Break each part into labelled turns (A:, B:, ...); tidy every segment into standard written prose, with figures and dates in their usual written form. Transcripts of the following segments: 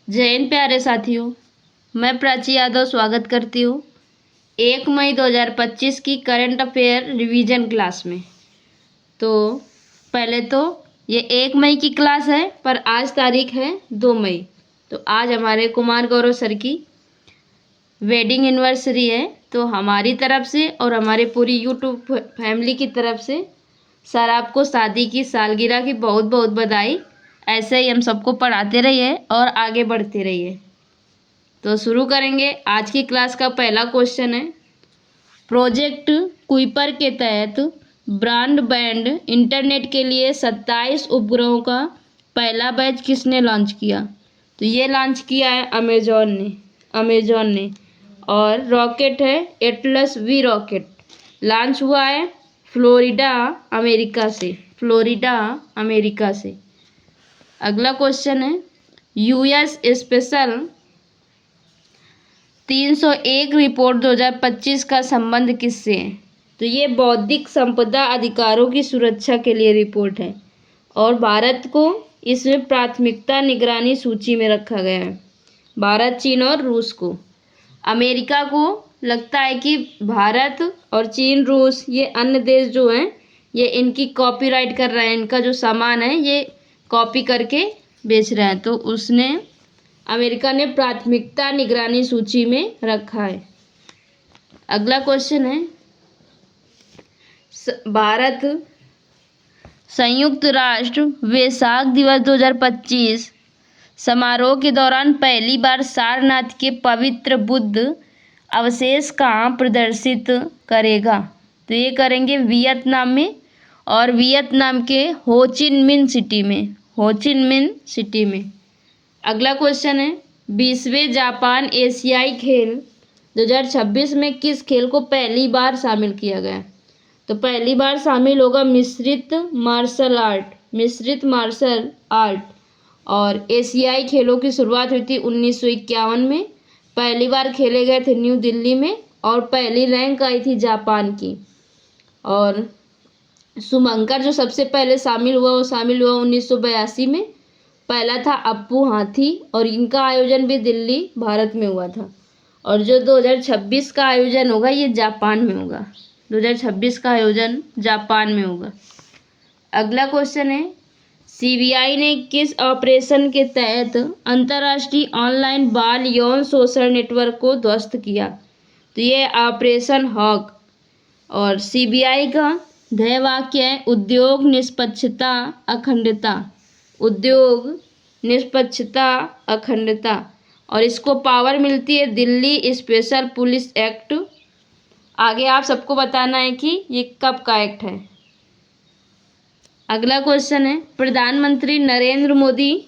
A: जय हिंद प्यारे साथियों, मैं प्राची यादव स्वागत करती हूँ 1 मई 2025 की करंट अफेयर रिवीजन क्लास में। तो पहले तो ये 1 मई की क्लास है, पर आज तारीख है 2 मई। तो आज हमारे कुमार गौरव सर की वेडिंग एनिवर्सरी है। तो हमारी तरफ से और हमारे पूरी यूट्यूब फैमिली की तरफ से सर आपको शादी की सालगिरह की बहुत बहुत बधाई। ऐसे ही हम सबको पढ़ाते रहिए और आगे बढ़ते रहिए। तो शुरू करेंगे। आज की क्लास का पहला क्वेश्चन है, प्रोजेक्ट कुइपर के तहत ब्रॉडबैंड इंटरनेट के लिए 27 उपग्रहों का पहला बैच किसने लॉन्च किया? तो ये लॉन्च किया है अमेजॉन ने। और रॉकेट है एटलस वी रॉकेट, लॉन्च हुआ है फ्लोरिडा अमेरिका से। अगला क्वेश्चन है, यूएस स्पेशल 301 रिपोर्ट 2025 का संबंध किससे है? तो ये बौद्धिक संपदा अधिकारों की सुरक्षा के लिए रिपोर्ट है और भारत को इसमें प्राथमिकता निगरानी सूची में रखा गया है। भारत, चीन और रूस को। अमेरिका को लगता है कि भारत और चीन, रूस, ये अन्य देश जो हैं ये इनकी कॉपीराइट कर रहे हैं, इनका जो सामान है ये कॉपी करके बेच रहे हैं। तो उसने अमेरिका ने प्राथमिकता निगरानी सूची में रखा है। अगला क्वेश्चन है, भारत संयुक्त राष्ट्र वैशाख दिवस 2025 समारोह के दौरान पहली बार सारनाथ के पवित्र बुद्ध अवशेष कहाँ प्रदर्शित करेगा? तो ये करेंगे वियतनाम में, और वियतनाम के होचिमिन सिटी में। अगला क्वेश्चन है, 20वें जापान एशियाई खेल 2026 में किस खेल को पहली बार शामिल किया गया? तो पहली बार शामिल होगा मिश्रित मार्शल आर्ट। और एशियाई खेलों की शुरुआत हुई थी 1951 में। पहली बार खेले गए थे न्यू दिल्ली में और पहली रैंक आई थी जापान की। और शुभंकर जो सबसे पहले शामिल हुआ 1982 में। पहला था अप्पू हाथी और इनका आयोजन भी दिल्ली, भारत में हुआ था। और जो 2026 का आयोजन होगा ये जापान में होगा। 2026 का आयोजन जापान में होगा। अगला क्वेश्चन है, सीबीआई ने किस ऑपरेशन के तहत अंतर्राष्ट्रीय ऑनलाइन बाल यौन शोषण नेटवर्क को ध्वस्त किया? तो ये ऑपरेशन हॉक। और सीबीआई का ध्येय वाक्य है उद्योग निष्पक्षता अखंडता। और इसको पावर मिलती है दिल्ली स्पेशल पुलिस एक्ट। आगे आप सबको बताना है कि ये कब का एक्ट है। अगला क्वेश्चन है, प्रधानमंत्री नरेंद्र मोदी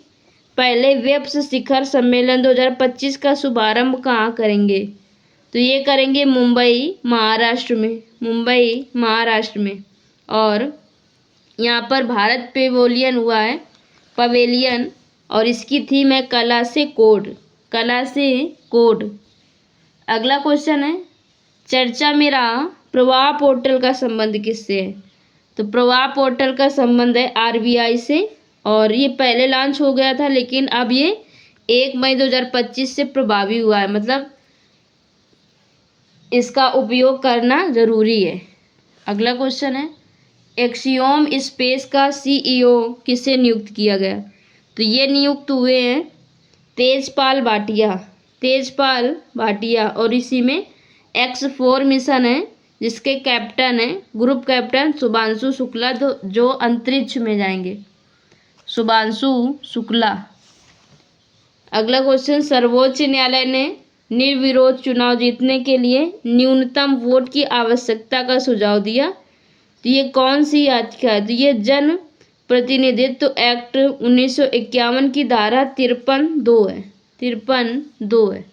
A: पहले वेब्स शिखर सम्मेलन 2025 का शुभारंभ कहाँ करेंगे? तो ये करेंगे मुंबई, महाराष्ट्र में। और यहाँ पर भारत पवेलियन और इसकी थीम है कला से कोड। अगला क्वेश्चन है, चर्चा मेरा प्रवाह पोर्टल का संबंध किससे है? तो प्रवाह पोर्टल का संबंध है आरबीआई से। और ये पहले लॉन्च हो गया था लेकिन अब ये 1 मई 2025 से प्रभावी हुआ है, मतलब इसका उपयोग करना जरूरी है। अगला क्वेश्चन है, एक्सियोम स्पेस का सीईओ किसे नियुक्त किया गया? तो ये नियुक्त हुए हैं तेजपाल भाटिया। और इसी में X4 मिशन है जिसके कैप्टन है ग्रुप कैप्टन शुभांशु शुक्ला, जो अंतरिक्ष में जाएंगे, शुभांशु शुक्ला। अगला क्वेश्चन, सर्वोच्च न्यायालय ने निर्विरोध चुनाव जीतने के लिए न्यूनतम वोट की आवश्यकता का सुझाव दिया। तो ये कौन सी याचिका है? तो ये जन प्रतिनिधित्व एक्ट 1951 की धारा 53(2) है।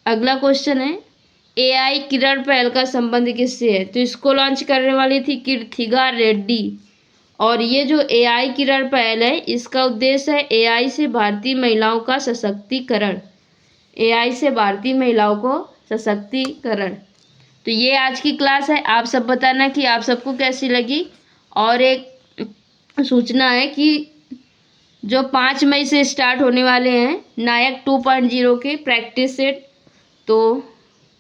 A: अगला क्वेश्चन है, एआई किरण पहल का संबंध किससे है? तो इसको लॉन्च करने वाली थी कीर्तिका रेड्डी। और ये जो एआई किरण पहल है इसका उद्देश्य है एआई से भारतीय महिलाओं का सशक्तिकरण। तो ये आज की क्लास है। आप सब बताना कि आप सबको कैसी लगी। और एक सूचना है कि जो 5 मई से स्टार्ट होने वाले हैं नायक 2.0 के प्रैक्टिस सेट, तो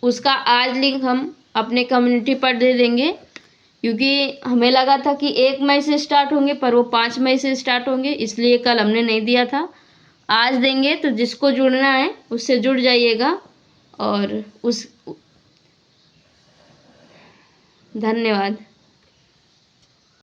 A: उसका आज लिंक हम अपने कम्युनिटी पर दे देंगे, क्योंकि हमें लगा था कि 1 मई से स्टार्ट होंगे पर वो 5 मई से स्टार्ट होंगे, इसलिए कल हमने नहीं दिया था। आज देंगे, तो जिसको जुड़ना है उससे जुड़ जाइएगा। और धन्यवाद।